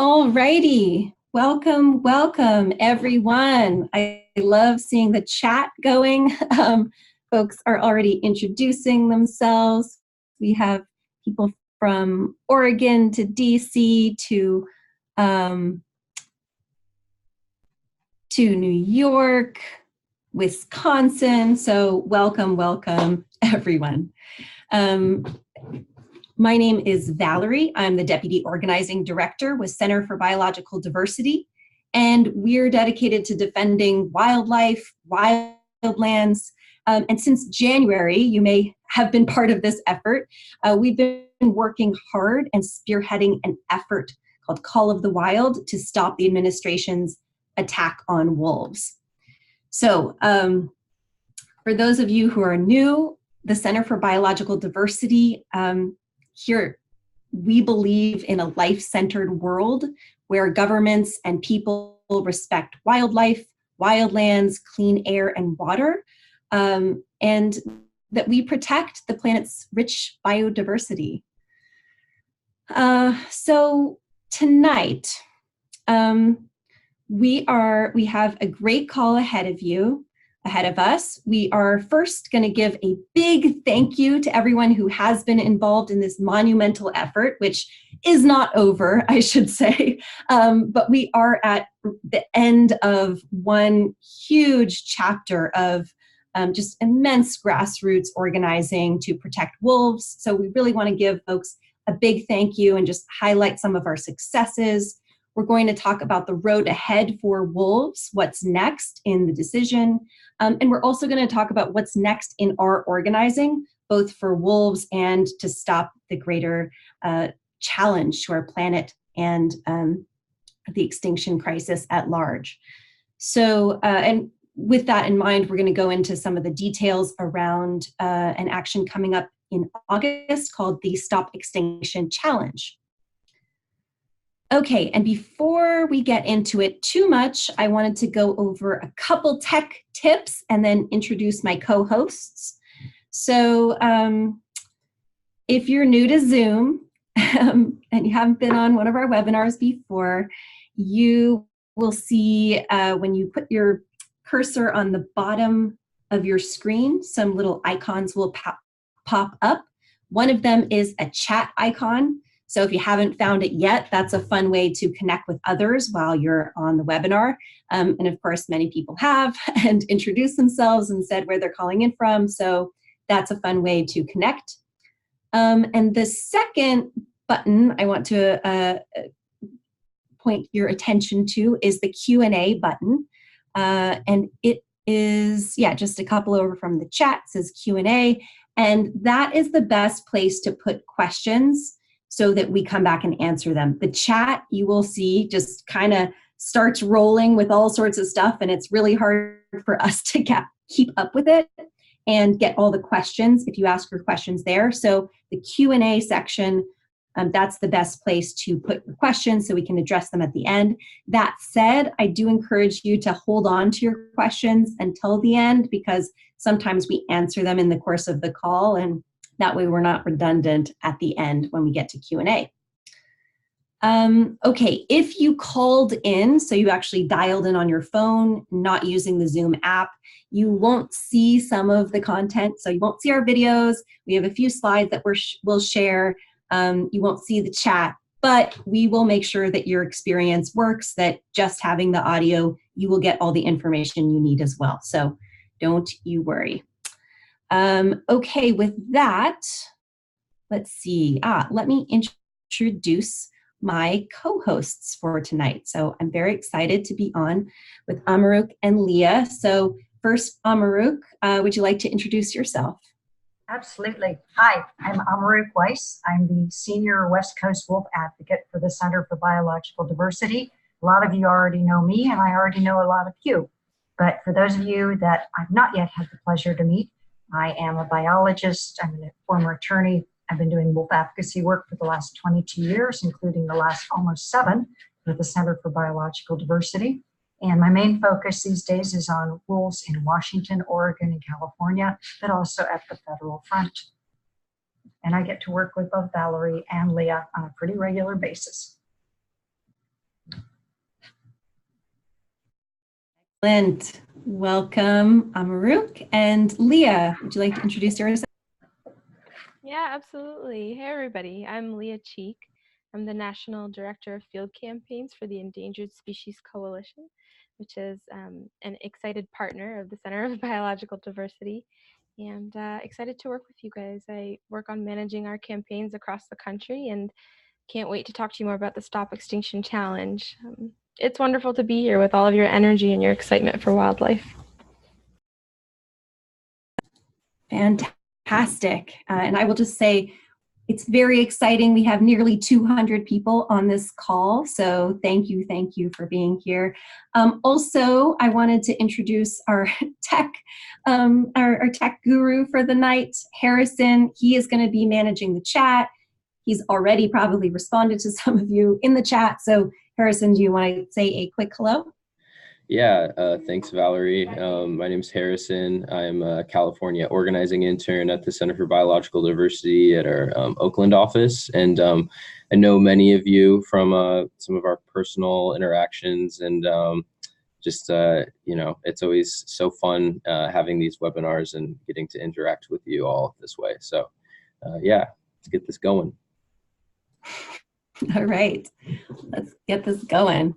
All righty. Welcome, welcome, everyone. I love seeing the chat going. Folks are already introducing themselves. We have people from Oregon to DC to New York, Wisconsin. So welcome, welcome, everyone. My name is Valerie. I'm the Deputy Organizing Director with Center for Biological Diversity, and we're dedicated to defending wildlife, wildlands, and since January, you may have been part of this effort, we've been working hard and spearheading an effort called Call of the Wild to stop the administration's attack on wolves. So for those of you who are new, the Center for Biological Diversity, here, we believe in a life-centered world where governments and people respect wildlife, wildlands, clean air, and water, and that we protect the planet's rich biodiversity. So tonight, we have a great call ahead of us. We are first going to give a big thank you to everyone who has been involved in this monumental effort, which is not over, I should say, but we are at the end of one huge chapter of just immense grassroots organizing to protect wolves. So we really want to give folks a big thank you and just highlight some of our successes. We're going to talk about the road ahead for wolves, what's next in the decision, and we're also going to talk about what's next in our organizing, both for wolves and to stop the greater challenge to our planet and the extinction crisis at large. So, and with that in mind, we're going to go into some of the details around an action coming up in August called the Stop Extinction Challenge. Okay, and before we get into it too much, I wanted to go over a couple tech tips and then introduce my co-hosts. So if you're new to Zoom and you haven't been on one of our webinars before, you will see when you put your cursor on the bottom of your screen, some little icons will pop up. One of them is a chat icon. So if you haven't found it yet, that's a fun way to connect with others while you're on the webinar. And of course, many people have and introduced themselves and said where they're calling in from. So that's a fun way to connect. And the second button I want to point your attention to is the Q&A button. And it is, just a couple over from the chat, says Q&A. And that is the best place to put questions so that we come back and answer them. The chat, you will see, just kind of starts rolling with all sorts of stuff, and it's really hard for us to keep up with it and get all the questions if you ask your questions there. So the Q&A section, that's the best place to put your questions so we can address them at the end. That said, I do encourage you to hold on to your questions until the end, because sometimes we answer them in the course of the call, and that way we're not redundant at the end when we get to Q&A. Okay, if you called in, so you actually dialed in on your phone, not using the Zoom app, you won't see some of the content. So you won't see our videos. We have a few slides that we'll share. You won't see the chat, but we will make sure that your experience works, that just having the audio, you will get all the information you need as well. So don't you worry. Okay, with that, let's see. Let me introduce my co-hosts for tonight. So I'm very excited to be on with Amaruk and Leah. So first, Amaruk, would you like to introduce yourself? Absolutely. Hi, I'm Amaruk Weiss. I'm the Senior West Coast Wolf Advocate for the Center for Biological Diversity. A lot of you already know me, and I already know a lot of you. But for those of you that I've not yet had the pleasure to meet, I am a biologist. I'm a former attorney. I've been doing wolf advocacy work for the last 22 years, including the last almost 7 with the Center for Biological Diversity. And my main focus these days is on wolves in Washington, Oregon, and California, but also at the federal front. And I get to work with both Valerie and Leah on a pretty regular basis. Excellent. Welcome, Amaruk. And Leah, would you like to introduce yourself? Yeah, absolutely. Hey, everybody. I'm Leah Cheek. I'm the National Director of Field Campaigns for the Endangered Species Coalition, which is an excited partner of the Center of Biological Diversity, and excited to work with you guys. I work on managing our campaigns across the country and can't wait to talk to you more about the Stop Extinction Challenge. It's wonderful to be here with all of your energy and your excitement for wildlife. Fantastic. And I will just say, it's very exciting. We have nearly 200 people on this call, so thank you for being here. Also, I wanted to introduce our our tech guru for the night, Harrison. He is going to be managing the chat. He's already probably responded to some of you in the chat. So Harrison, do you want to say a quick hello? Yeah, thanks, Valerie. My name is Harrison. I'm a California organizing intern at the Center for Biological Diversity at our Oakland office. And I know many of you from some of our personal interactions. And it's always so fun having these webinars and getting to interact with you all this way. So yeah, let's get this going. All right, let's get this going.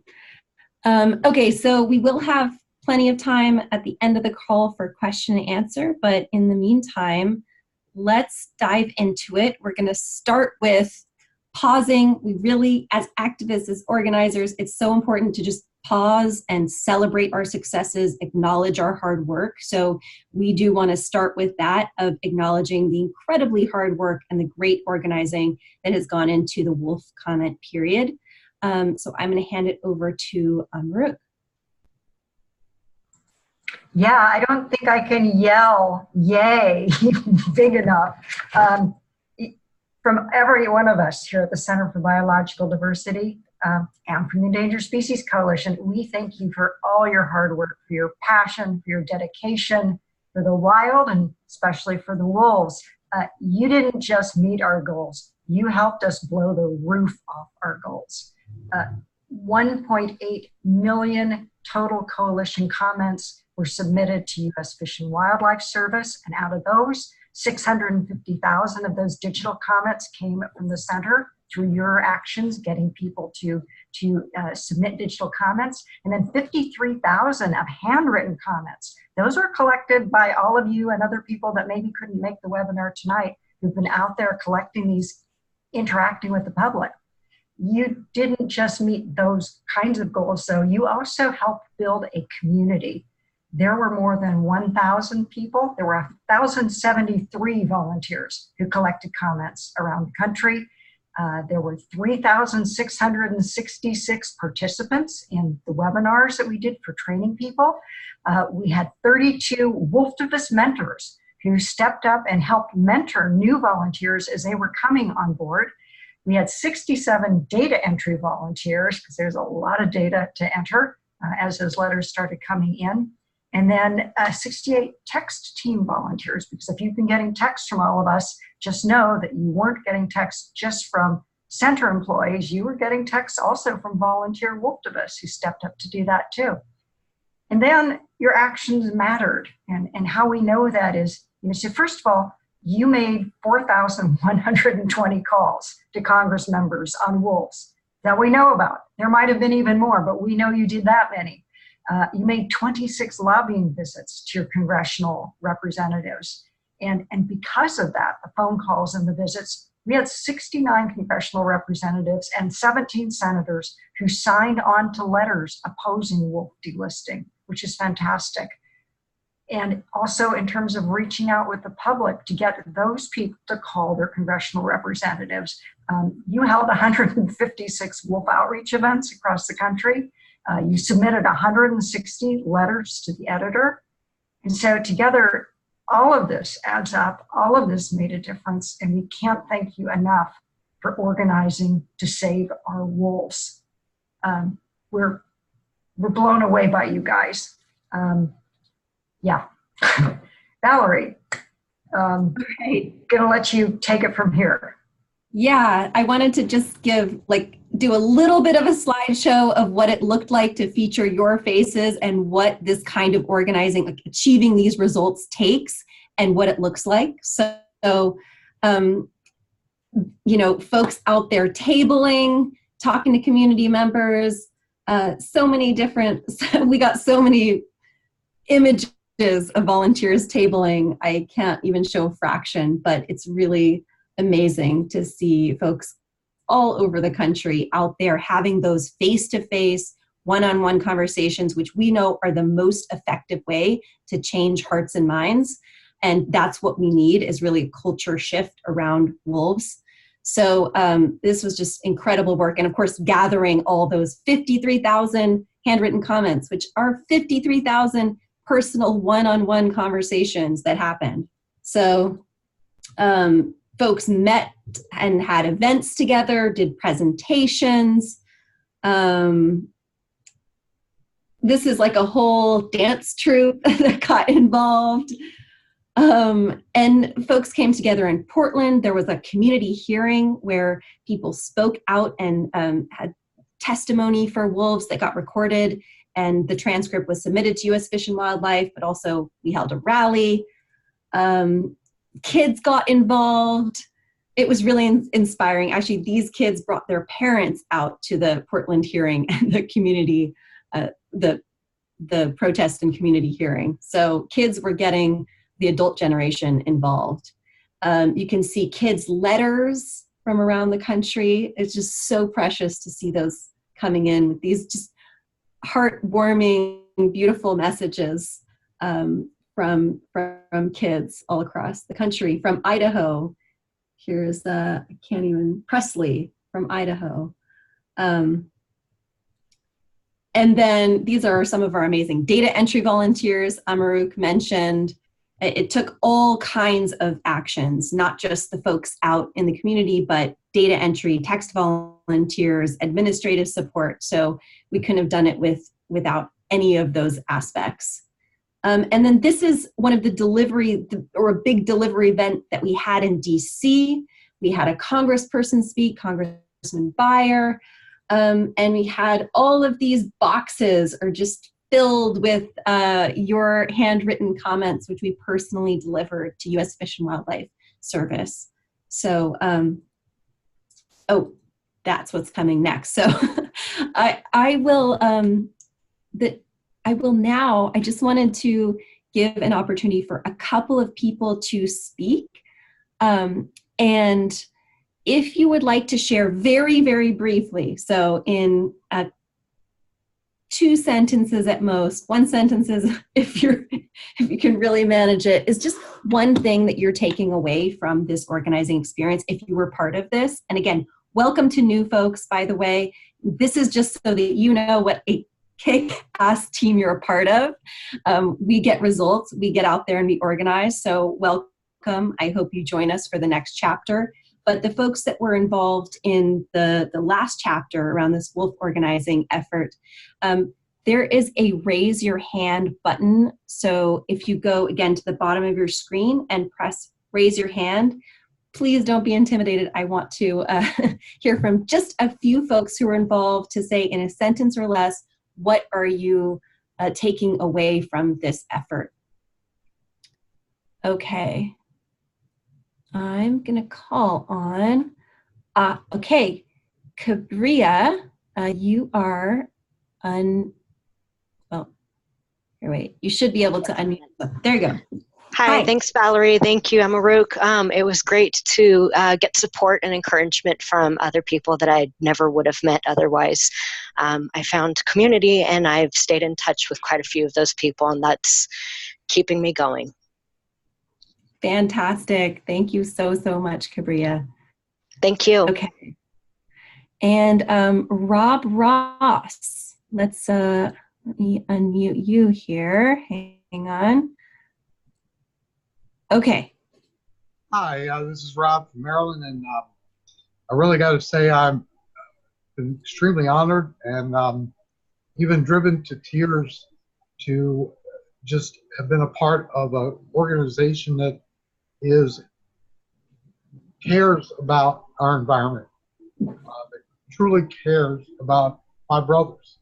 Okay, so we will have plenty of time at the end of the call for question and answer, but in the meantime, let's dive into it. We're going to start with pausing. We really, as activists, as organizers, it's so important to just pause and celebrate our successes, acknowledge our hard work. So we do want to start with that, of acknowledging the incredibly hard work and the great organizing that has gone into the wolf comment period. So I'm going to hand it over to Amaruk. Yeah, I don't think I can yell yay big enough. From every one of us here at the Center for Biological Diversity and from the Endangered Species Coalition, we thank you for all your hard work, for your passion, for your dedication, for the wild, and especially for the wolves. You didn't just meet our goals, you helped us blow the roof off our goals. 1.8 million total coalition comments were submitted to U.S. Fish and Wildlife Service, and out of those, 650,000 of those digital comments came from the center through your actions, getting people to submit digital comments, and then 53,000 of handwritten comments. Those were collected by all of you and other people that maybe couldn't make the webinar tonight, who've been out there collecting these, interacting with the public. You didn't just meet those kinds of goals, though. You also helped build a community. There were more than 1,000 people. There were 1,073 volunteers who collected comments around the country. There were 3,666 participants in the webinars that we did for training people. We had 32 Wolftivist mentors who stepped up and helped mentor new volunteers as they were coming on board. We had 67 data entry volunteers, because there's a lot of data to enter as those letters started coming in. And then 68 text team volunteers, because if you've been getting texts from all of us, just know that you weren't getting texts just from center employees, you were getting texts also from volunteer Wolftivists who stepped up to do that too. And then your actions mattered. And how we know that is, so first of all, you made 4,120 calls to Congress members on wolves that we know about. There might have been even more, but we know you did that many. You made 26 lobbying visits to your congressional representatives. And because of that, the phone calls and the visits, we had 69 congressional representatives and 17 senators who signed on to letters opposing wolf delisting, which is fantastic. And also in terms of reaching out with the public to get those people to call their congressional representatives. You held 156 wolf outreach events across the country. You submitted 160 letters to the editor. And so together, all of this adds up. All of this made a difference. And we can't thank you enough for organizing to save our wolves. We're blown away by you guys. Yeah. Valerie, gonna let you take it from here. Yeah, I wanted to just do a little bit of a slideshow of what it looked like to feature your faces and what this kind of organizing, like achieving these results takes and what it looks like. So, folks out there tabling, talking to community members, so many different, we got so many images of volunteers tabling. I can't even show a fraction, but it's really amazing to see folks all over the country out there having those face-to-face, one-on-one conversations, which we know are the most effective way to change hearts and minds. And that's what we need, is really a culture shift around wolves. So this was just incredible work. And of course, gathering all those 53,000 handwritten comments, which are 53,000 personal one-on-one conversations that happened. So folks met and had events together, did presentations. This is like a whole dance troupe that got involved. And folks came together in Portland. There was a community hearing where people spoke out and had testimony for wolves that got recorded, and the transcript was submitted to U.S. Fish and Wildlife, but also we held a rally. Kids got involved. It was really inspiring. Actually, these kids brought their parents out to the Portland hearing and the community, the protest and community hearing. So kids were getting the adult generation involved. You can see kids' letters from around the country. It's just so precious to see those coming in with these just heartwarming, beautiful messages from kids all across the country. From Idaho, here's Presley from Idaho. And then these are some of our amazing data entry volunteers Amaruk mentioned. It took all kinds of actions, not just the folks out in the community, but data entry, text volunteers, administrative support. So we couldn't have done it without any of those aspects. And then this is one of a big delivery event that we had in DC. We had a congressperson speak, Congressman Beyer, and we had all of these boxes are just filled with your handwritten comments, which we personally delivered to U.S. Fish and Wildlife Service. So, that's what's coming next. So I just wanted to give an opportunity for a couple of people to speak. And if you would like to share very, very briefly, so in 2 sentences at most, 1 sentence is if you can really manage it, is just one thing that you're taking away from this organizing experience if you were part of this. And again, welcome to new folks, by the way. This is just so that you know what a kick-ass team you're a part of. We get results, we get out there and we organize, so welcome. I hope you join us for the next chapter. But the folks that were involved in the last chapter around this wolf organizing effort, there is a raise your hand button. So if you go again to the bottom of your screen and press raise your hand, please don't be intimidated. I want to hear from just a few folks who are involved to say in a sentence or less, what are you taking away from this effort? Okay. I'm going to call on, okay, Cabria, you are here, wait, you should be able to unmute. There you go. Hi, thanks, Valerie. Thank you, Amaruk. It was great to get support and encouragement from other people that I never would have met otherwise. I found community, and I've stayed in touch with quite a few of those people, and that's keeping me going. Fantastic. Thank you so, so much, Cabria. Thank you. Okay. And Rob Ross, let me unmute you here. Hang on. Okay. Hi, this is Rob from Maryland, and I really got to say I'm extremely honored and even driven to tears to just have been a part of an organization that is cares about our environment, that truly cares about my brothers,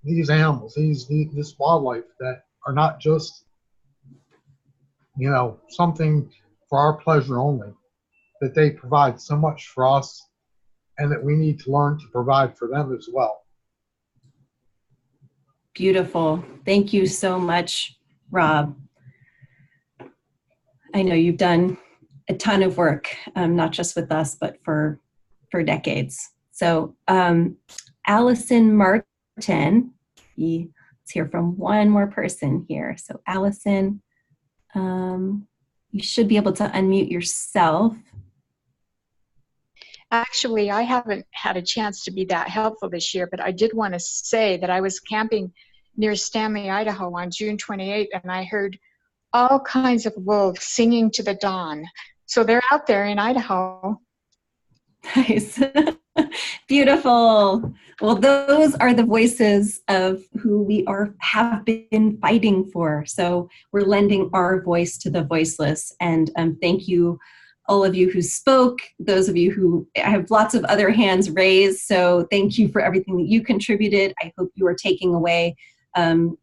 these animals, this wildlife that are not just, you know, something for our pleasure only, that they provide so much for us and that we need to learn to provide for them as well. Beautiful. Thank you so much, Rob. I know you've done a ton of work, not just with us, but for decades. So Allison Martin, let's hear from one more person here. So Allison, you should be able to unmute yourself. Actually, I haven't had a chance to be that helpful this year, but I did want to say that I was camping near Stanley, Idaho on June 28th, and I heard all kinds of wolves singing to the dawn. So they're out there in Idaho. Nice. Beautiful. Well, those are the voices of who we have been fighting for. So we're lending our voice to the voiceless. And thank you, all of you who spoke, those of you who I have lots of other hands raised. So thank you for everything that you contributed. I hope you are taking away, you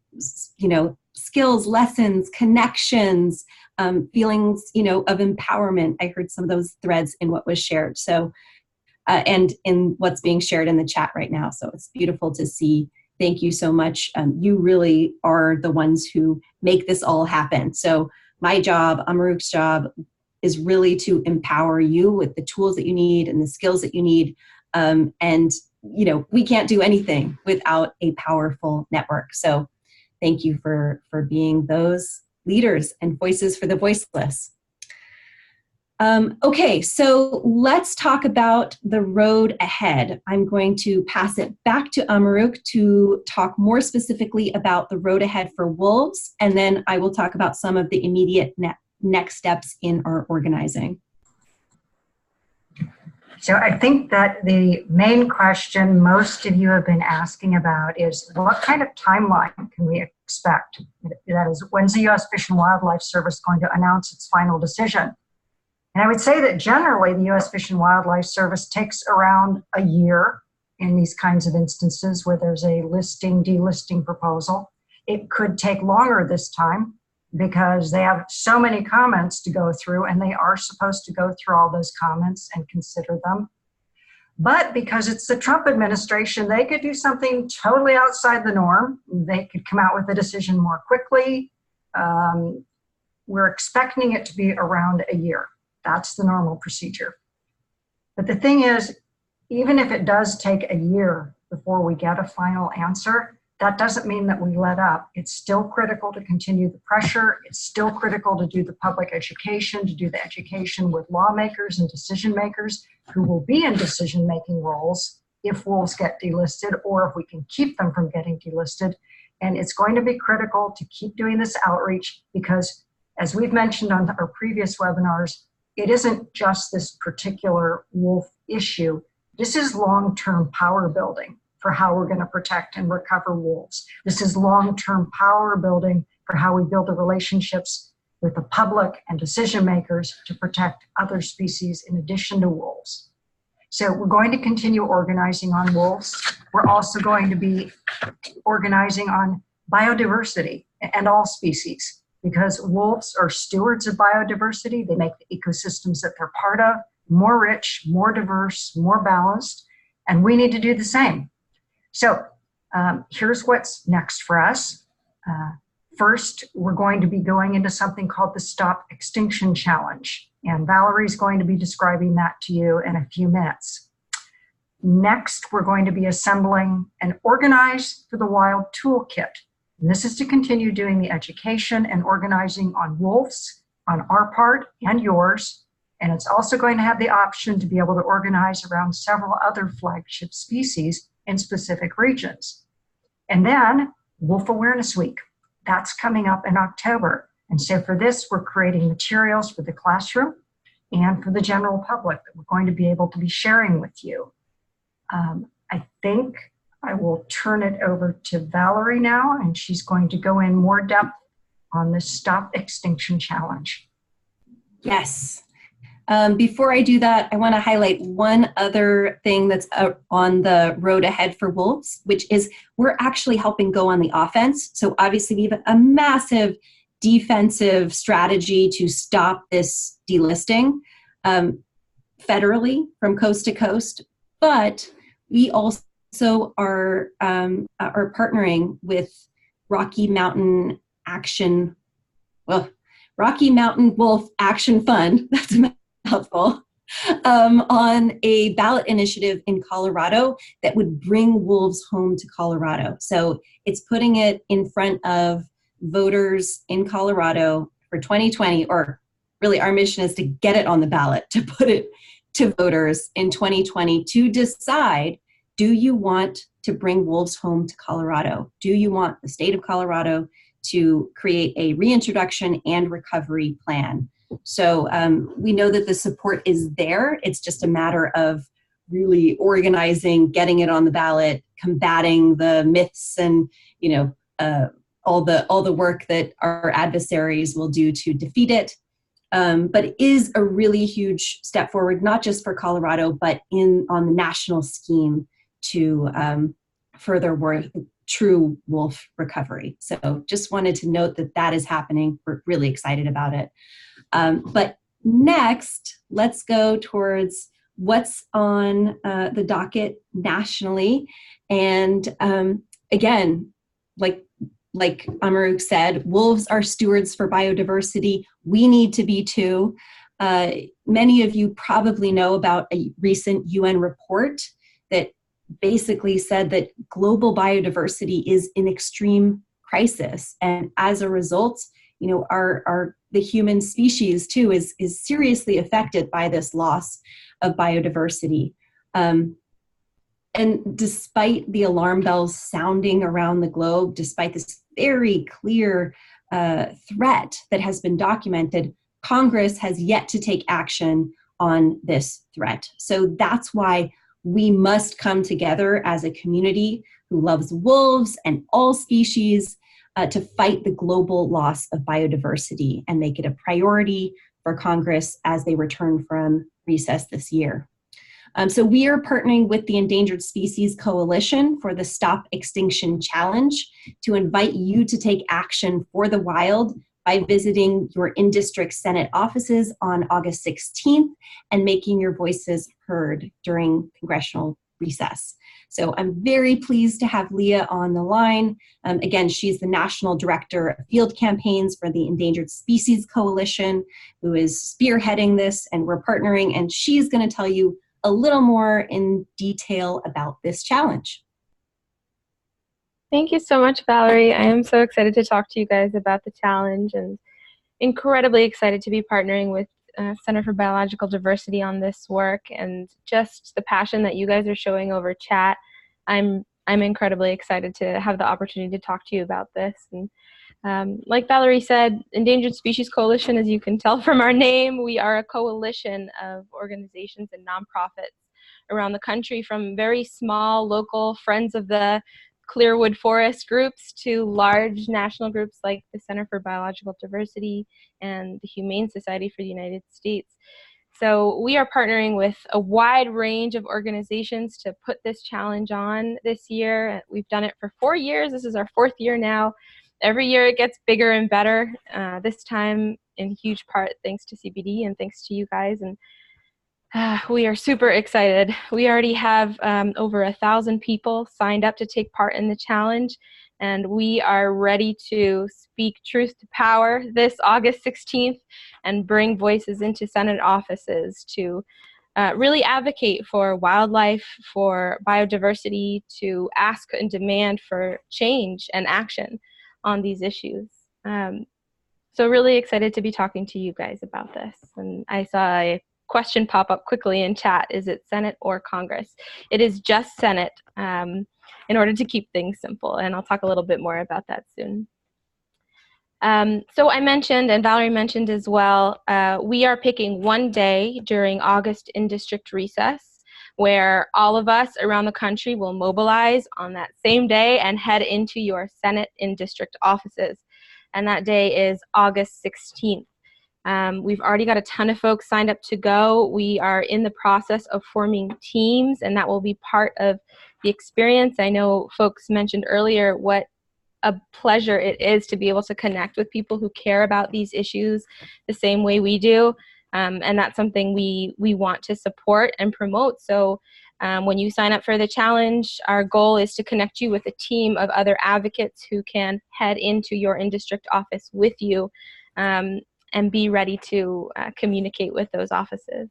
know, skills, lessons, connections, feelings, you know, of empowerment. I heard some of those threads in what was shared. So, and in what's being shared in the chat right now. So it's beautiful to see. Thank you so much. You really are the ones who make this all happen. So my job, Amaruk's job, is really to empower you with the tools that you need and the skills that you need. And, you know, we can't do anything without a powerful network. So thank you for being those leaders and voices for the voiceless. Okay, so let's talk about the road ahead. I'm going to pass it back to Amaruk to talk more specifically about the road ahead for wolves, and then I will talk about some of the immediate next steps in our organizing. So I think that the main question most of you have been asking about is what kind of timeline can we expect? That is, when's the U.S. Fish and Wildlife Service going to announce its final decision? And I would say that generally the U.S. Fish and Wildlife Service takes around a year in these kinds of instances where there's a listing, delisting proposal. It could take longer this time because they have so many comments to go through, and they are supposed to go through all those comments and consider them. But because it's the Trump administration, they could do something totally outside the norm. They could come out with a decision more quickly. We're expecting it to be around a year. That's the normal procedure. But the thing is, even if it does take a year before we get a final answer, that doesn't mean that we let up. It's still critical to continue the pressure. It's still critical to do the public education, to do the education with lawmakers and decision makers who will be in decision-making roles if wolves get delisted or if we can keep them from getting delisted. And it's going to be critical to keep doing this outreach because, as we've mentioned on our previous webinars, it isn't just this particular wolf issue. This is long-term power building for how we're going to protect and recover wolves. This is long-term power building for how we build the relationships with the public and decision makers to protect other species in addition to wolves. So we're going to continue organizing on wolves. We're also going to be organizing on biodiversity and all species because wolves are stewards of biodiversity. They make the ecosystems that they're part of more rich, more diverse, more balanced, and we need to do the same. So here's what's next for us. First, we're going to be going into something called the Stop Extinction Challenge. And Valerie's going to be describing that to you in a few minutes. Next, we're going to be assembling an Organize for the Wild toolkit. And this is to continue doing the education and organizing on wolves, on our part and yours. And it's also going to have the option to be able to organize around several other flagship species in specific regions. And then Wolf Awareness Week, that's coming up in October. And so for this, we're creating materials for the classroom and for the general public that we're going to be able to be sharing with you. I think I will turn it over to Valerie now, and she's going to go in more depth on the Stop Extinction Challenge. Yes. Before I do that, I want to highlight one other thing that's on the road ahead for wolves, which is we're actually helping go on the offense. So obviously we have a massive defensive strategy to stop this delisting federally from coast to coast, but we also are partnering with Rocky Mountain Wolf Action Fund, that's a mouthful, on a ballot initiative in Colorado that would bring wolves home to Colorado. So it's putting it in front of voters in Colorado for 2020, or really our mission is to get it on the ballot, to put it to voters in 2020 to decide, do you want to bring wolves home to Colorado? Do you want the state of Colorado to create a reintroduction and recovery plan? So we know that the support is there. It's just a matter of really organizing, getting it on the ballot, combating the myths and, all the work that our adversaries will do to defeat it. But it is a really huge step forward, not just for Colorado, but on the national scheme to further true wolf recovery. So just wanted to note that is happening. We're really excited about it. But next, let's go towards what's on the docket nationally. And again, like Amaruk said, wolves are stewards for biodiversity. We need to be too. Many of you probably know about a recent UN report that basically said that global biodiversity is in extreme crisis. And as a result, the human species too is seriously affected by this loss of biodiversity. And despite the alarm bells sounding around the globe, despite this very clear threat that has been documented, Congress has yet to take action on this threat. So that's why we must come together as a community who loves wolves and all species to fight the global loss of biodiversity and make it a priority for Congress as they return from recess this year. So we are partnering with the Endangered Species Coalition for the Stop Extinction Challenge to invite you to take action for the wild by visiting your in-district Senate offices on August 16th and making your voices heard during congressional recess. So I'm very pleased to have Leah on the line. Again, she's the National Director of Field Campaigns for the Endangered Species Coalition, who is spearheading this, and we're partnering, and she's going to tell you a little more in detail about this challenge. Thank you so much, Valerie. I am so excited to talk to you guys about the challenge and incredibly excited to be partnering with Center for Biological Diversity on this work, and just the passion that you guys are showing over chat. I'm incredibly excited to have the opportunity to talk to you about this. And like Valerie said, Endangered Species Coalition, as you can tell from our name, we are a coalition of organizations and nonprofits around the country, from very small local Friends of the Clearwood Forest groups to large national groups like the Center for Biological Diversity and the Humane Society for the United States. So we are partnering with a wide range of organizations to put this challenge on this year. We've done it for 4 years. This is our 4th year now. Every year it gets bigger and better, this time in huge part thanks to CBD and thanks to you guys. And we are super excited. We already have over 1,000 people signed up to take part in the challenge, and we are ready to speak truth to power this August 16th and bring voices into Senate offices to really advocate for wildlife, for biodiversity, to ask and demand for change and action on these issues. So really excited to be talking to you guys about this. And I saw a question pop up quickly in chat. Is it Senate or Congress? It is just Senate, in order to keep things simple. And I'll talk a little bit more about that soon. So I mentioned, and Valerie mentioned as well, we are picking one day during August in-district recess where all of us around the country will mobilize on that same day and head into your Senate in-district offices. And that day is August 16th. We've already got a ton of folks signed up to go. We are in the process of forming teams, and that will be part of the experience. I know folks mentioned earlier what a pleasure it is to be able to connect with people who care about these issues the same way we do. And that's something we want to support and promote. So when you sign up for the challenge, our goal is to connect you with a team of other advocates who can head into your in-district office with you and be ready to communicate with those offices.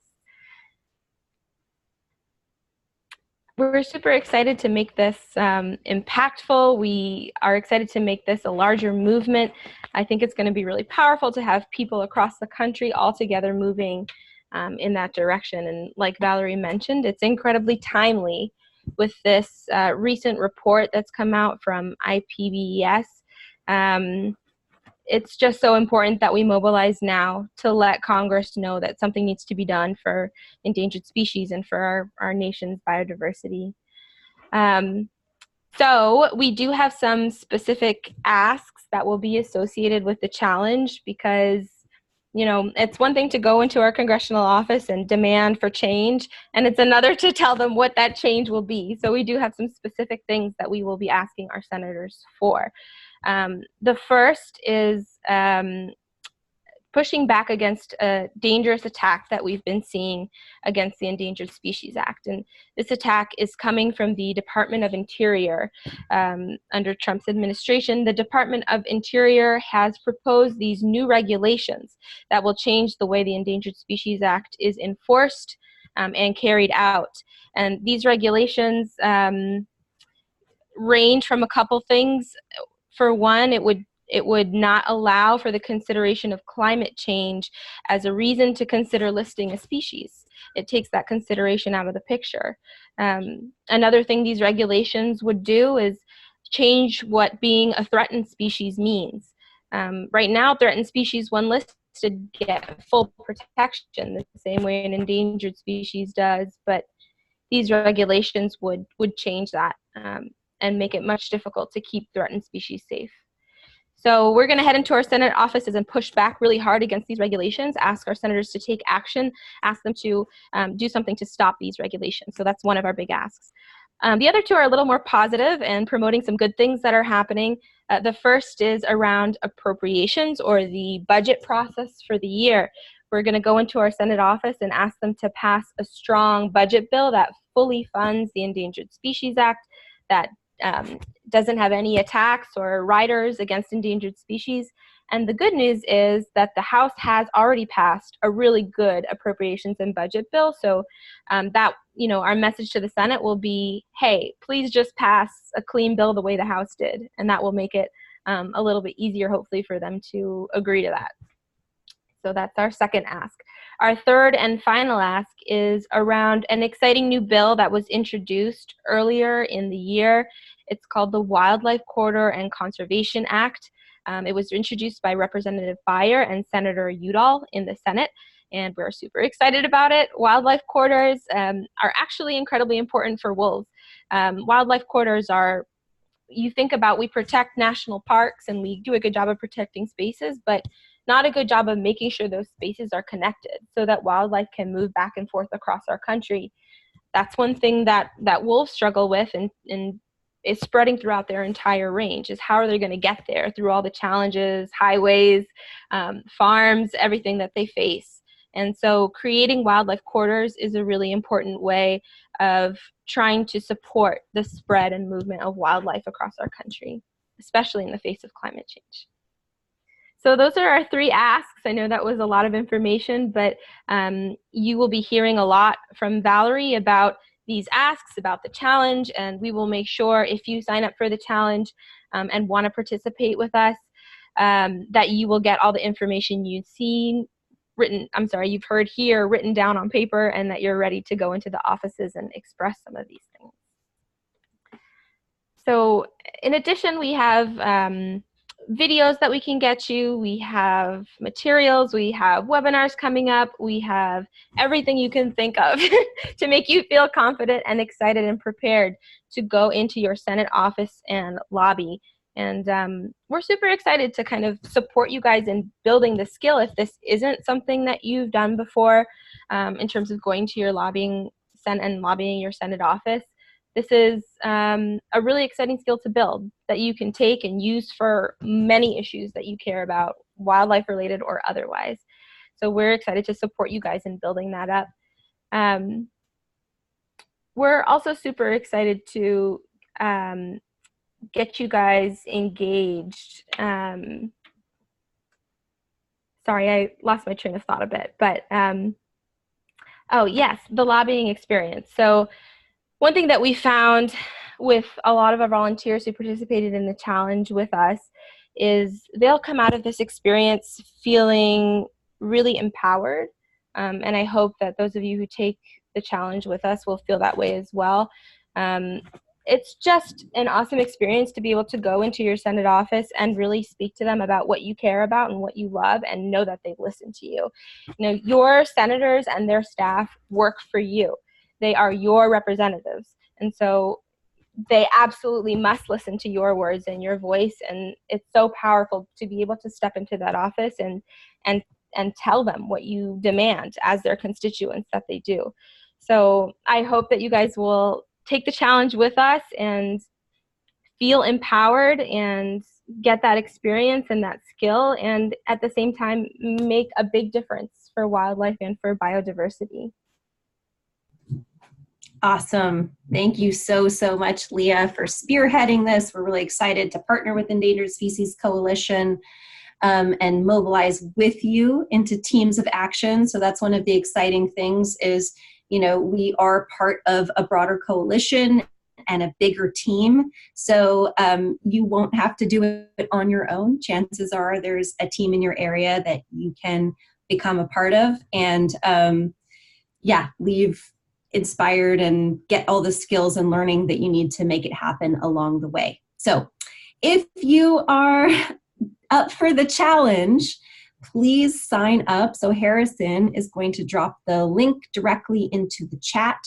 We're super excited to make this impactful. We are excited to make this a larger movement. I think it's going to be really powerful to have people across the country all together moving in that direction. And like Valerie mentioned, it's incredibly timely with this recent report that's come out from IPBES. It's just so important that we mobilize now to let Congress know that something needs to be done for endangered species and for our nation's biodiversity. So we do have some specific asks that will be associated with the challenge because, you know, it's one thing to go into our congressional office and demand for change, and it's another to tell them what that change will be. So we do have some specific things that we will be asking our senators for. The first is pushing back against a dangerous attack that we've been seeing against the Endangered Species Act. And this attack is coming from the Department of Interior. Under Trump's administration, the Department of Interior has proposed these new regulations that will change the way the Endangered Species Act is enforced and carried out. And these regulations range from a couple things. For one, it would not allow for the consideration of climate change as a reason to consider listing a species. It takes that consideration out of the picture. Another thing these regulations would do is change what being a threatened species means. Right now, threatened species, when listed, get full protection the same way an endangered species does, but these regulations would change that and make it much difficult to keep threatened species safe. So we're going to head into our Senate offices and push back really hard against these regulations, ask our senators to take action, ask them to do something to stop these regulations. So that's one of our big asks. The other two are a little more positive and promoting some good things that are happening. The first is around appropriations or the budget process for the year. We're going to go into our Senate office and ask them to pass a strong budget bill that fully funds the Endangered Species Act, that doesn't have any attacks or riders against endangered species. And the good news is that the House has already passed a really good appropriations and budget bill. So that, you know, our message to the Senate will be, hey, please just pass a clean bill the way the House did. And that will make it a little bit easier, hopefully, for them to agree to that. So that's our second ask. Our third and final ask is around an exciting new bill that was introduced earlier in the year. It's called the Wildlife Corridor and Conservation Act. It was introduced by Representative Beyer and Senator Udall in the Senate, and we're super excited about it. Wildlife corridors are actually incredibly important for wolves. Wildlife corridors are, you think about, we protect national parks and we do a good job of protecting spaces, but not a good job of making sure those spaces are connected so that wildlife can move back and forth across our country. That's one thing that wolves struggle with and is spreading throughout their entire range, is how are they going to get there through all the challenges, highways, farms, everything that they face. And so creating wildlife corridors is a really important way of trying to support the spread and movement of wildlife across our country, especially in the face of climate change. So those are our three asks. I know that was a lot of information, but you will be hearing a lot from Valerie about these asks, about the challenge, and we will make sure if you sign up for the challenge and want to participate with us, that you will get all the information you've heard here written down on paper, and that you're ready to go into the offices and express some of these things. So in addition, we have videos that we can get you, we have materials, we have webinars coming up, we have everything you can think of to make you feel confident and excited and prepared to go into your Senate office and lobby And we're super excited to kind of support you guys in building the skill if this isn't something that you've done before, in terms of going to your lobbying your Senate office. This is a really exciting skill to build that you can take and use for many issues that you care about, wildlife related or otherwise. So we're excited to support you guys in building that up. We're also super excited to get you guys engaged. Sorry, I lost my train of thought a bit, but oh yes, the lobbying experience. So one thing that we found with a lot of our volunteers who participated in the challenge with us is they'll come out of this experience feeling really empowered. And I hope that those of you who take the challenge with us will feel that way as well. It's just an awesome experience to be able to go into your Senate office and really speak to them about what you care about and what you love, and know that they listen to you. You know, your senators and their staff work for you. They are your representatives. And so they absolutely must listen to your words and your voice. And it's so powerful to be able to step into that office and tell them what you demand as their constituents that they do. So I hope that you guys will take the challenge with us and feel empowered and get that experience and that skill, and at the same time make a big difference for wildlife and for biodiversity. Awesome. Thank you so much, Leah, for spearheading this. We're really excited to partner with Endangered Species Coalition and mobilize with you into teams of action. So that's one of the exciting things is, you know, we are part of a broader coalition and a bigger team. So you won't have to do it on your own. Chances are there's a team in your area that you can become a part of and leave inspired and get all the skills and learning that you need to make it happen along the way. So if you are up for the challenge, please sign up. So Harrison is going to drop the link directly into the chat,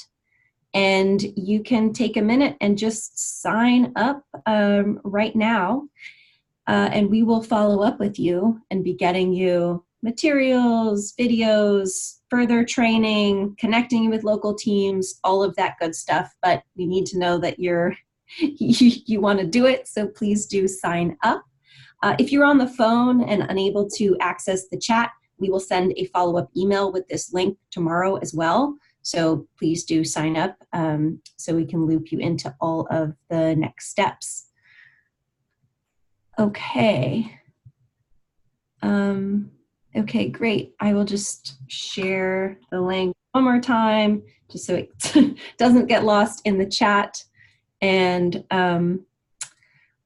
and you can take a minute and just sign up right now, and we will follow up with you and be getting you materials, videos, further training, connecting you with local teams, all of that good stuff. But we need to know that you want to do it, so please do sign up. If you're on the phone and unable to access the chat, we will send a follow-up email with this link tomorrow as well. So please do sign up so we can loop you into all of the next steps. Okay. Okay, great. I will just share the link one more time just so it doesn't get lost in the chat. And I'm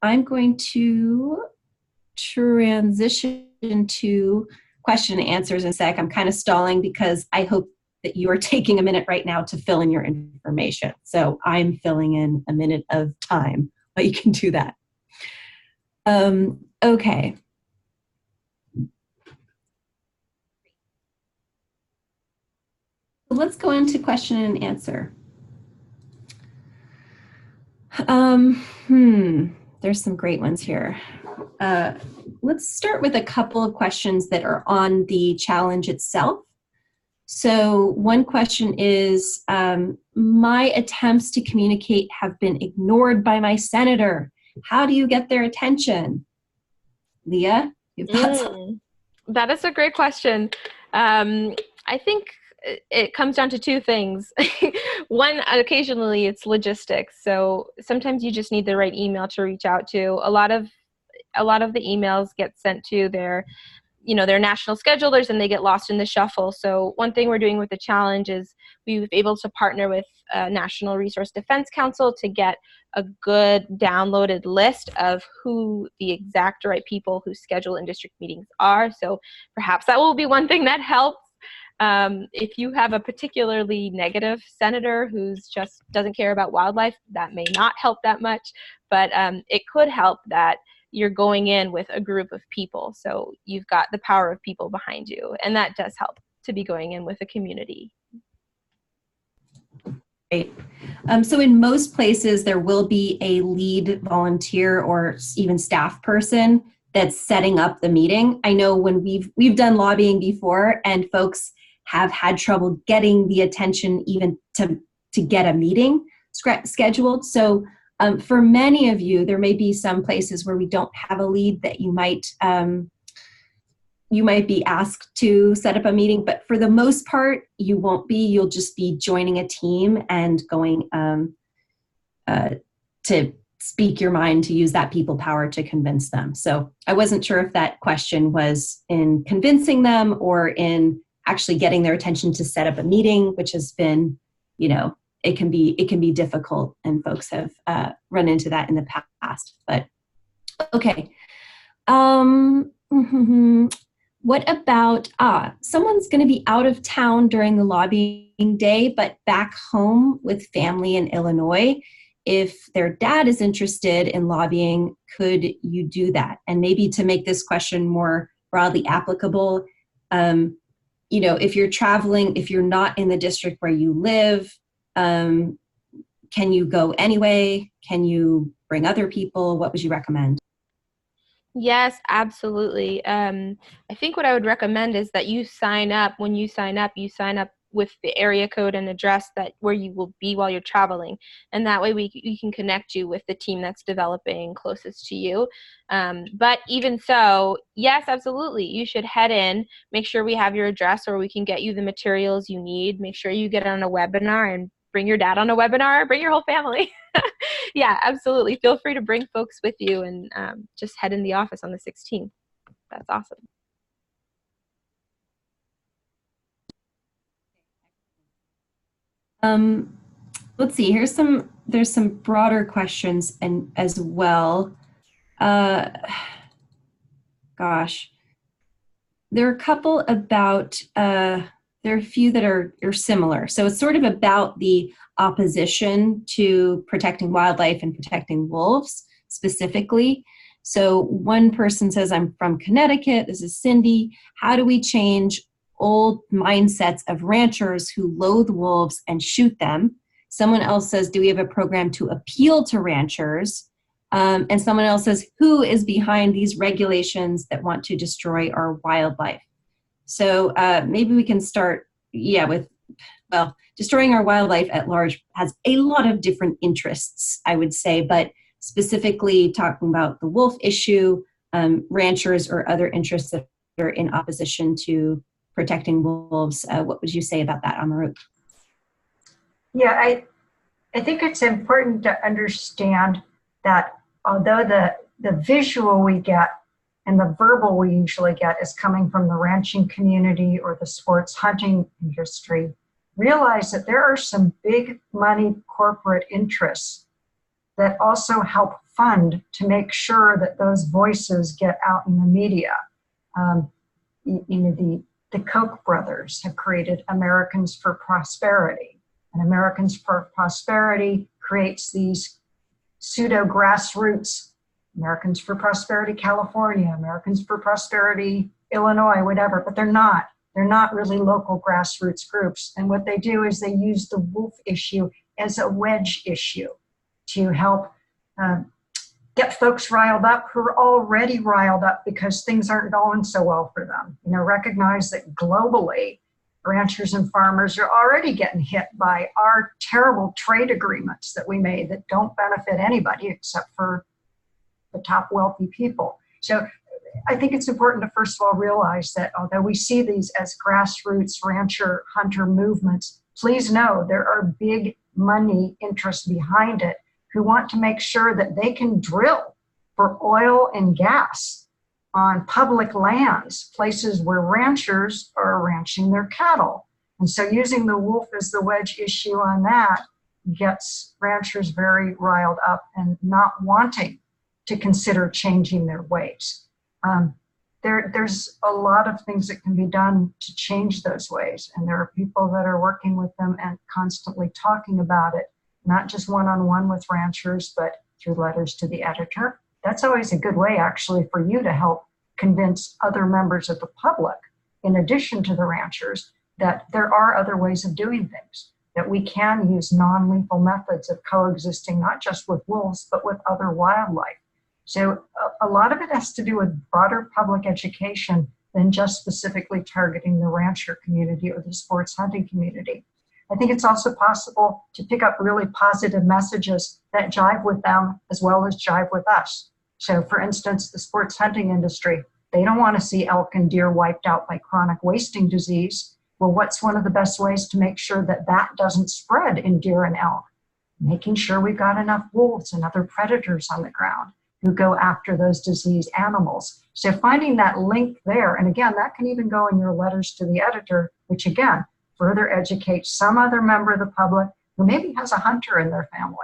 going to transition to question and answers in a sec. I'm kind of stalling because I hope that you are taking a minute right now to fill in your information. So I'm filling in a minute of time, but you can do that. Okay. Let's go into question and answer. There's some great ones here. Let's start with a couple of questions that are on the challenge itself. So one question is, my attempts to communicate have been ignored by my senator. How do you get their attention? Leah, you've got some. That is a great question. I think it comes down to two things. One, occasionally it's logistics. So sometimes you just need the right email to reach out to. A lot of the emails get sent to their national schedulers and they get lost in the shuffle. So one thing we're doing with the challenge is we've been able to partner with National Resource Defense Council to get a good downloaded list of who the exact right people who schedule in district meetings are. So perhaps that will be one thing that helps. If you have a particularly negative senator who's just doesn't care about wildlife, that may not help that much, but it could help that you're going in with a group of people. So you've got the power of people behind you, and that does help to be going in with a community. Great. So in most places, there will be a lead volunteer or even staff person that's setting up the meeting. I know when we've done lobbying before, and folks have had trouble getting the attention even to get a meeting scheduled. So for many of you, there may be some places where we don't have a lead that you might be asked to set up a meeting, but for the most part, you won't be. You'll just be joining a team and going to speak your mind, to use that people power to convince them. So I wasn't sure if that question was in convincing them or in actually getting their attention to set up a meeting, which has been, it can be difficult, and folks have run into that in the past. But okay. What about, someone's going to be out of town during the lobbying day, but back home with family in Illinois. If their dad is interested in lobbying, could you do that? And maybe to make this question more broadly applicable, if you're traveling, if you're not in the district where you live, can you go anyway? Can you bring other people? What would you recommend? Yes, absolutely. I think what I would recommend is that you sign up. When you sign up with the area code and address where you will be while you're traveling. And that way we can connect you with the team that's developing closest to you. But even so, yes, absolutely. You should head in, make sure we have your address, or we can get you the materials you need. Make sure you get on a webinar, and bring your dad on a webinar, bring your whole family. Yeah, absolutely. Feel free to bring folks with you, and just head in the office on the 16th. That's awesome. Let's see, there's some broader questions and as well. Gosh, there are a couple about, there are a few that are similar. So it's sort of about the opposition to protecting wildlife and protecting wolves specifically. So one person says, I'm from Connecticut, this is Cindy. How do we change old mindsets of ranchers who loathe wolves and shoot them? Someone else says, do we have a program to appeal to ranchers? And someone else says, who is behind these regulations that want to destroy our wildlife? So maybe we can start, with, destroying our wildlife at large has a lot of different interests, I would say, but specifically talking about the wolf issue, ranchers or other interests that are in opposition to protecting wolves. What would you say about that, Amaruk? Yeah, I think it's important to understand that although the visual we get and the verbal we usually get is coming from the ranching community or the sports hunting industry, realize that there are some big money corporate interests that also help fund to make sure that those voices get out in the media. The Koch brothers have created Americans for Prosperity, and Americans for Prosperity creates these pseudo grassroots, Americans for Prosperity California, Americans for Prosperity Illinois, whatever, but they're not really local grassroots groups. And what they do is they use the wolf issue as a wedge issue to help get folks riled up who are already riled up because things aren't going so well for them. Recognize that globally, ranchers and farmers are already getting hit by our terrible trade agreements that we made that don't benefit anybody except for the top wealthy people. So I think it's important to first of all realize that although we see these as grassroots rancher hunter movements, please know there are big money interests behind it who want to make sure that they can drill for oil and gas on public lands, places where ranchers are ranching their cattle. And so using the wolf as the wedge issue on that gets ranchers very riled up and not wanting to consider changing their ways. There's a lot of things that can be done to change those ways. And there are people that are working with them and constantly talking about it, not just one-on-one with ranchers, but through letters to the editor. That's always a good way, actually, for you to help convince other members of the public, in addition to the ranchers, that there are other ways of doing things. that we can use non-lethal methods of coexisting, not just with wolves, but with other wildlife. So a lot of it has to do with broader public education than just specifically targeting the rancher community or the sports hunting community. I think it's also possible to pick up really positive messages that jive with them as well as jive with us. So for instance, the sports hunting industry, they don't want to see elk and deer wiped out by chronic wasting disease. Well, what's one of the best ways to make sure that that doesn't spread in deer and elk? Making sure we've got enough wolves and other predators on the ground who go after those diseased animals. So finding that link there, and again, that can even go in your letters to the editor, which again, further educates some other member of the public who maybe has a hunter in their family,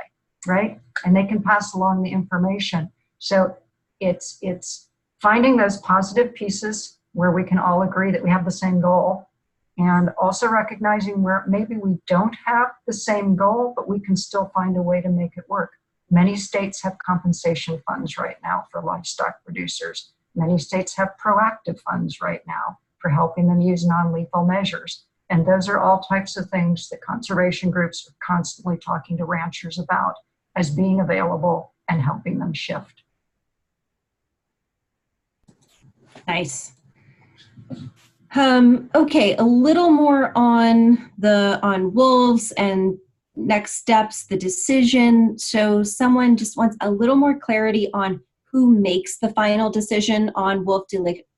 right? And they can pass along the information. So it's finding those positive pieces where we can all agree that we have the same goal, and also recognizing where maybe we don't have the same goal, but we can still find a way to make it work. Many states have compensation funds right now for livestock producers. Many states have proactive funds right now for helping them use non-lethal measures. And those are all types of things that conservation groups are constantly talking to ranchers about as being available and helping them shift. Nice. Okay, a little more on wolves and next steps, the decision. So someone just wants a little more clarity on who makes the final decision on wolf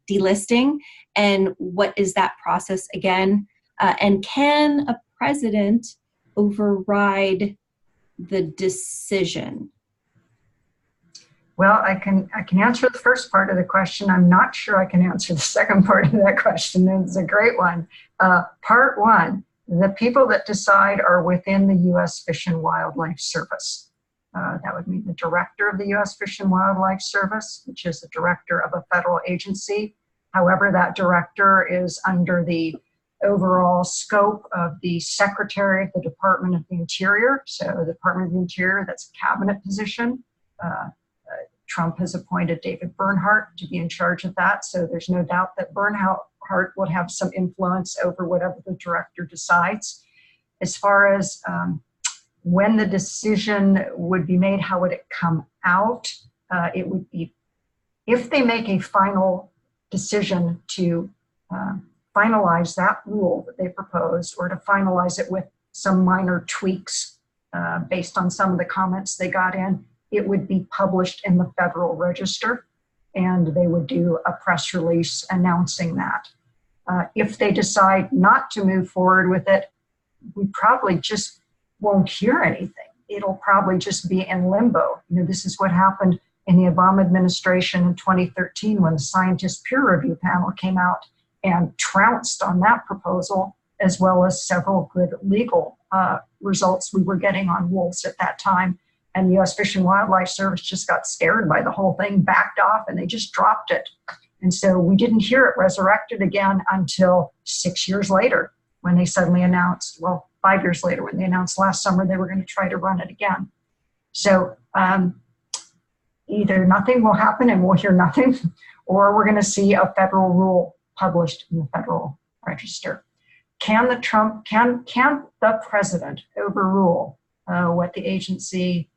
delisting and what is that process again? And can a president override the decision? Well, I can answer the first part of the question. I'm not sure I can answer the second part of that question. It's a great one. Part one, the people that decide are within the U.S. Fish and Wildlife Service. That would mean the director of the U.S. Fish and Wildlife Service, which is the director of a federal agency. However, that director is under the overall scope of the Secretary of the Department of the Interior. So the Department of the Interior, that's a cabinet position. Trump has appointed David Bernhardt to be in charge of that. So there's no doubt that Bernhardt will have some influence over whatever the director decides. As far as when the decision would be made, how would it come out? It would be, if they make a final decision to finalize that rule that they proposed, or to finalize it with some minor tweaks based on some of the comments they got in, it would be published in the Federal Register, and they would do a press release announcing that. If they decide not to move forward with it, we probably just won't hear anything. It'll probably just be in limbo. You know, this is what happened in the Obama administration in 2013 when the scientist peer review panel came out and trounced on that proposal, as well as several good legal results we were getting on wolves at that time. And the U.S. Fish and Wildlife Service just got scared by the whole thing, backed off, and they just dropped it. And so we didn't hear it resurrected again until 6 years later, when they suddenly announced, well, 5 years later, when they announced last summer they were going to try to run it again. So either nothing will happen and we'll hear nothing, or we're going to see a federal rule published in the Federal Register. Can the president overrule what the agency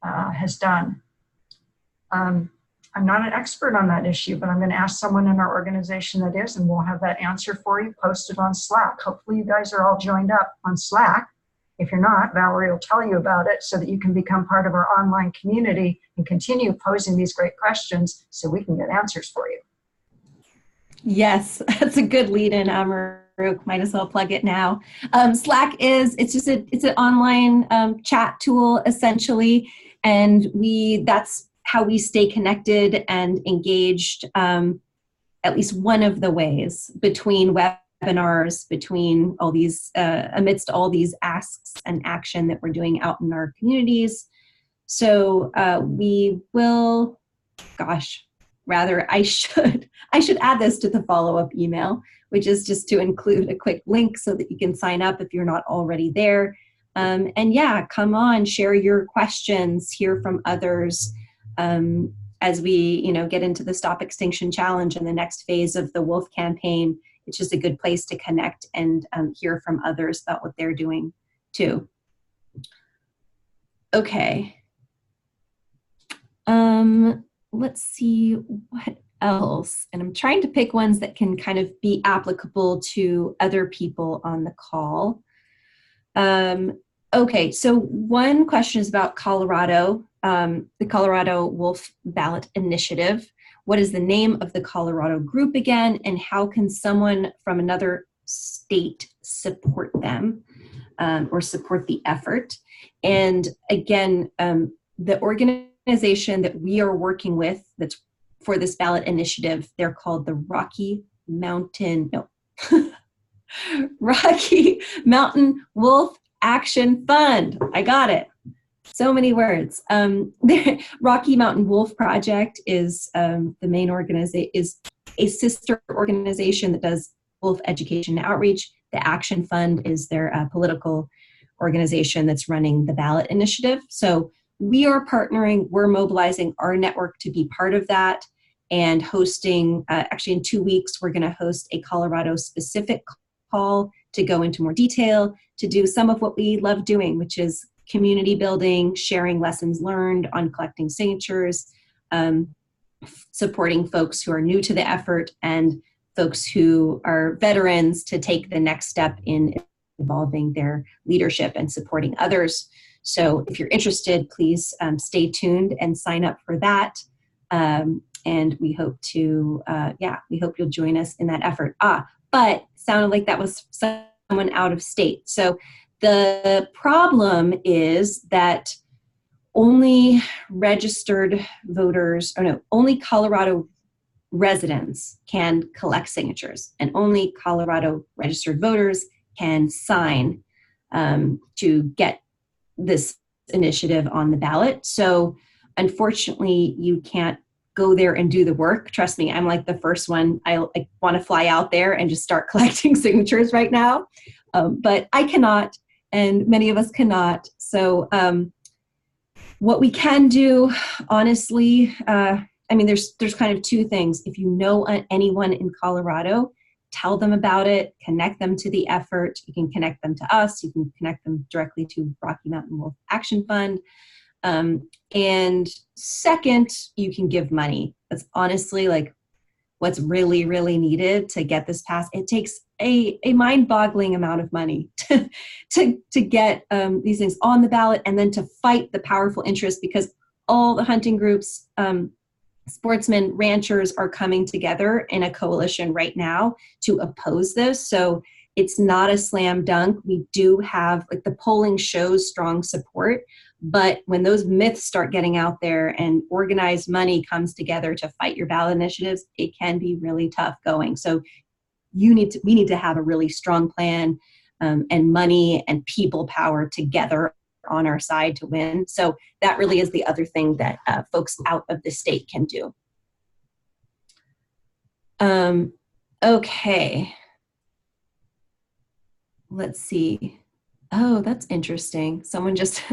has done? I'm not an expert on that issue, but I'm going to ask someone in our organization that is, and we'll have that answer for you posted on Slack. Hopefully you guys are all joined up on Slack. If you're not, Valerie will tell you about it so that you can become part of our online community and continue posing these great questions so we can get answers for you. Yes, that's a good lead in, Amaruk. Might as well plug it now. Slack it's an online chat tool essentially, and that's how we stay connected and engaged, at least one of the ways, between webinars, between all these, amidst all these asks and action that we're doing out in our communities. So we will, I should add this to the follow-up email, which is just to include a quick link so that you can sign up if you're not already there. And yeah, come on, share your questions, hear from others as we, get into the Stop Extinction Challenge and the next phase of the Wolf campaign. It's just a good place to connect and hear from others about what they're doing too. Okay. Let's see what else. And I'm trying to pick ones that can kind of be applicable to other people on the call. Okay, so one question is about Colorado, the Colorado Wolf Ballot Initiative. What is the name of the Colorado group again, and how can someone from another state support them or support the effort? And again, the organization that we are working with that's for this ballot initiative, they're called the Rocky Mountain Wolf Action Fund. I got it. So many words. The Rocky Mountain Wolf Project is the main organization, is a sister organization that does wolf education and outreach. The Action Fund is their political organization that's running the ballot initiative. So we are partnering, we're mobilizing our network to be part of that and hosting, actually in 2 weeks, we're gonna host a Colorado specific call to go into more detail, to do some of what we love doing, which is community building, sharing lessons learned on collecting signatures, supporting folks who are new to the effort and folks who are veterans to take the next step in evolving their leadership and supporting others. So if you're interested, please stay tuned and sign up for that. And we hope to, we hope you'll join us in that effort. But sounded like that was someone out of state. So the problem is that only registered voters, only Colorado residents can collect signatures, and only Colorado registered voters can sign to get this initiative on the ballot. So unfortunately, you can't go there and do the work. Trust me, I'm like the first one. I want to fly out there and just start collecting signatures right now. But I cannot, and many of us cannot. So what we can do, honestly, there's kind of two things. If you know anyone in Colorado, tell them about it, connect them to the effort. You can connect them to us. You can connect them directly to Rocky Mountain Wolf Action Fund. And second, you can give money. That's honestly like what's really, really needed to get this passed. It takes a mind-boggling amount of money to get these things on the ballot and then to fight the powerful interest, because all the hunting groups, sportsmen, ranchers are coming together in a coalition right now to oppose this. So it's not a slam dunk. We do have, like, the polling shows strong support, but when those myths start getting out there and organized money comes together to fight your ballot initiatives, it can be really tough going. So we need to have a really strong plan and money and people power together on our side to win. So that really is the other thing that folks out of the state can do. Okay. Let's see. Oh, that's interesting. Someone just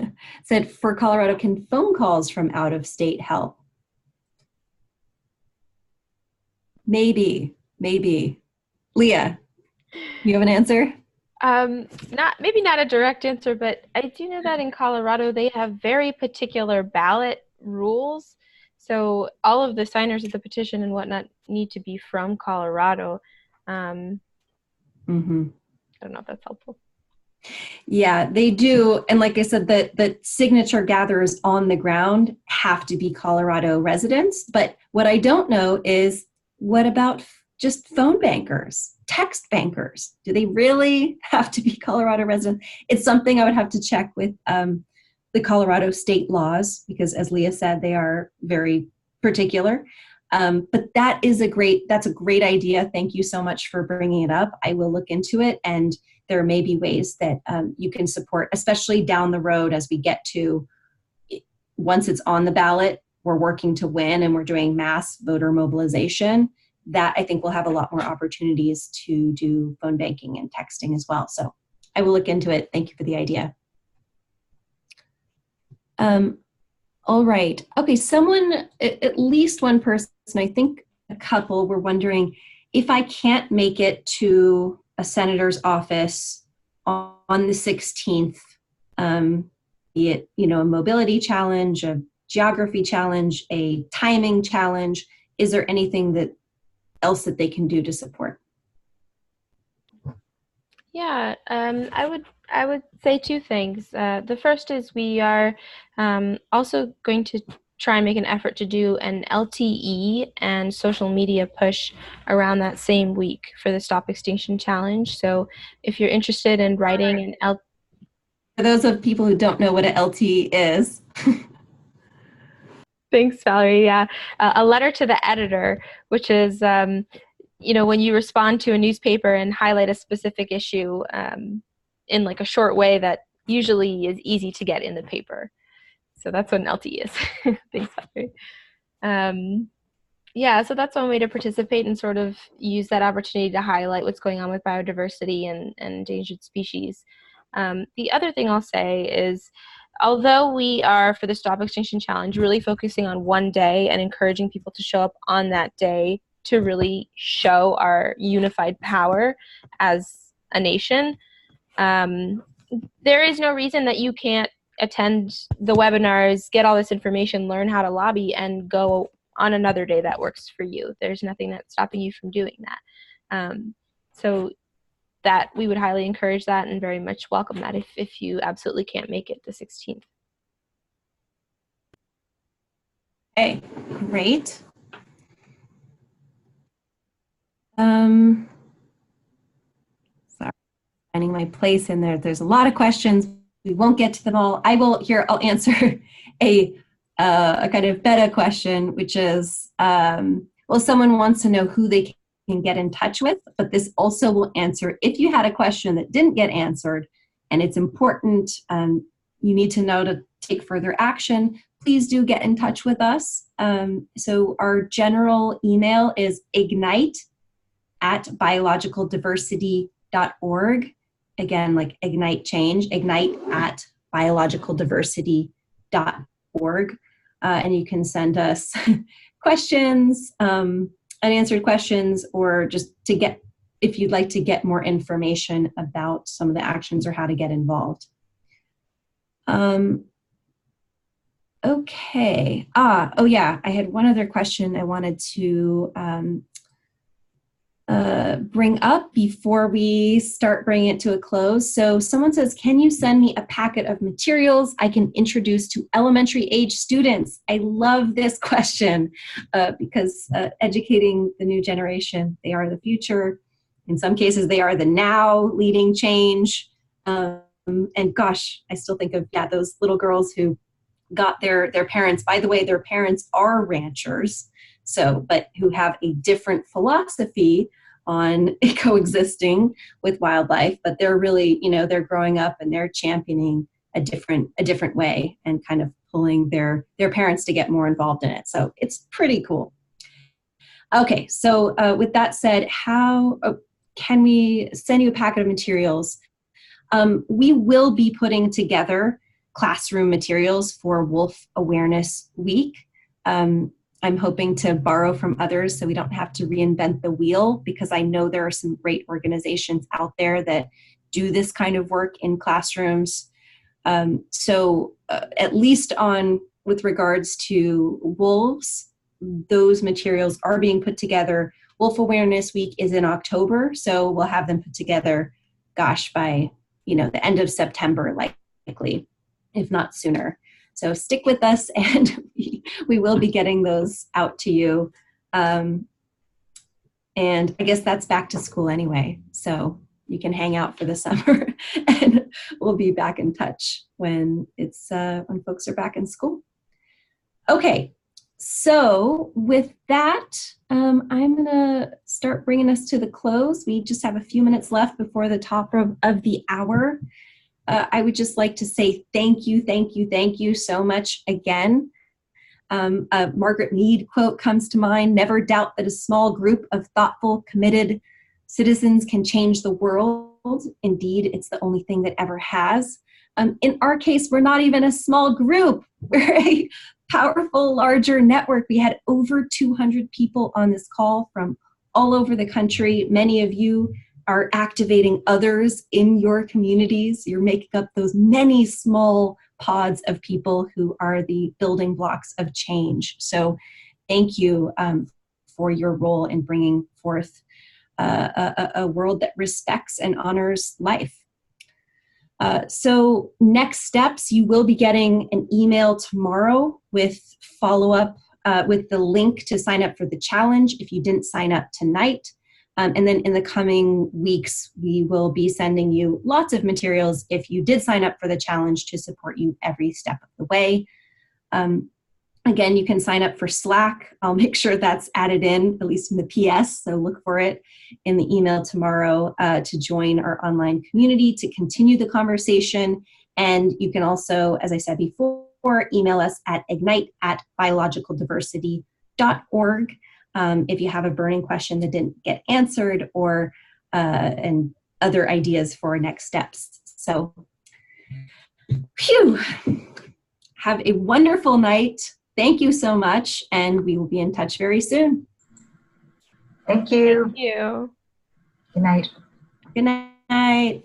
said, for Colorado, can phone calls from out of state help? Maybe. Leah, you have an answer? Maybe not a direct answer, but I do know that in Colorado they have very particular ballot rules. So all of the signers of the petition and whatnot need to be from Colorado. I don't know if that's helpful. Yeah, they do. And like I said, the signature gatherers on the ground have to be Colorado residents. But what I don't know is, what about just phone bankers, text bankers? Do they really have to be Colorado residents? It's something I would have to check with the Colorado state laws, because as Leah said, they are very particular. But that's a great idea. Thank you so much for bringing it up. I will look into it, and there may be ways that you can support, especially down the road as we get to, once it's on the ballot, we're working to win and we're doing mass voter mobilization. That I think we'll have a lot more opportunities to do phone banking and texting as well. So I will look into it. Thank you for the idea. All right. Okay, someone, at least one person, I think a couple, were wondering, if I can't make it to a senator's office on the 16th, be it, a mobility challenge, a geography challenge, a timing challenge? Is there anything else that they can do to support? Yeah, I would say two things. The first is we are also going to try and make an effort to do an LTE and social media push around that same week for the Stop Extinction Challenge. So if you're interested in writing an For those of people who don't know what an LTE is. Thanks, Valerie. Yeah, a letter to the editor, which is when you respond to a newspaper and highlight a specific issue in like a short way that usually is easy to get in the paper. So that's what an LTE is. Thanks, Valerie. Yeah, so that's one way to participate and sort of use that opportunity to highlight what's going on with biodiversity and endangered species. The other thing I'll say is, although we are, for the Stop Extinction Challenge, really focusing on one day and encouraging people to show up on that day to really show our unified power as a nation, there is no reason that you can't attend the webinars, get all this information, learn how to lobby, and go on another day that works for you. There's nothing that's stopping you from doing that. So that we would highly encourage that and very much welcome that if you absolutely can't make it the 16th. Okay, great. Sorry, finding my place in there. There's a lot of questions. We won't get to them all. I'll answer a kind of meta question, which is, well, someone wants to know who they can get in touch with, but this also will answer if you had a question that didn't get answered and it's important, you need to know to take further action, please do get in touch with us. So our general email is ignite@biologicaldiversity.org. Again, like ignite change, ignite@biologicaldiversity.org. And you can send us questions, unanswered questions, or just if you'd like to get more information about some of the actions or how to get involved. Okay. Oh yeah, I had one other question I wanted to bring up before we start bringing it to a close. So someone says, can you send me a packet of materials I can introduce to elementary age students? I love this question because educating the new generation, they are the future. In some cases, they are the now leading change. And gosh, I still think of, those little girls who got their parents, by the way, their parents are ranchers, but who have a different philosophy on coexisting with wildlife, but they're really, they're growing up and they're championing a different way and kind of pulling their parents to get more involved in it. So it's pretty cool. Okay, so with that said, how can we send you a packet of materials? We will be putting together classroom materials for Wolf Awareness Week. I'm hoping to borrow from others so we don't have to reinvent the wheel, because I know there are some great organizations out there that do this kind of work in classrooms. So at least with regards to wolves, those materials are being put together. Wolf Awareness Week is in October, so we'll have them put together, by the end of September, likely, if not sooner. So stick with us, and we will be getting those out to you. And I guess that's back to school anyway, so you can hang out for the summer, and we'll be back in touch when folks are back in school. Okay, so with that, I'm gonna start bringing us to the close. We just have a few minutes left before the top of the hour. I would just like to say thank you so much again. A Margaret Mead quote comes to mind: "Never doubt that a small group of thoughtful, committed citizens can change the world. Indeed, it's the only thing that ever has." In our case, we're not even a small group. We're a powerful, larger network. We had over 200 people on this call from all over the country. Many of you are activating others in your communities. You're making up those many small pods of people who are the building blocks of change. So thank you for your role in bringing forth a world that respects and honors life. So next steps, you will be getting an email tomorrow with follow-up with the link to sign up for the challenge if you didn't sign up tonight. And then in the coming weeks, we will be sending you lots of materials if you did sign up for the challenge to support you every step of the way. Again, you can sign up for Slack. I'll make sure that's added in, at least in the PS, so look for it in the email tomorrow to join our online community to continue the conversation. And you can also, as I said before, email us at ignite@biologicaldiversity.org if you have a burning question that didn't get answered or and other ideas for next steps. So, phew, have a wonderful night. Thank you so much, and we will be in touch very soon. Thank you. Thank you. Good night. Good night.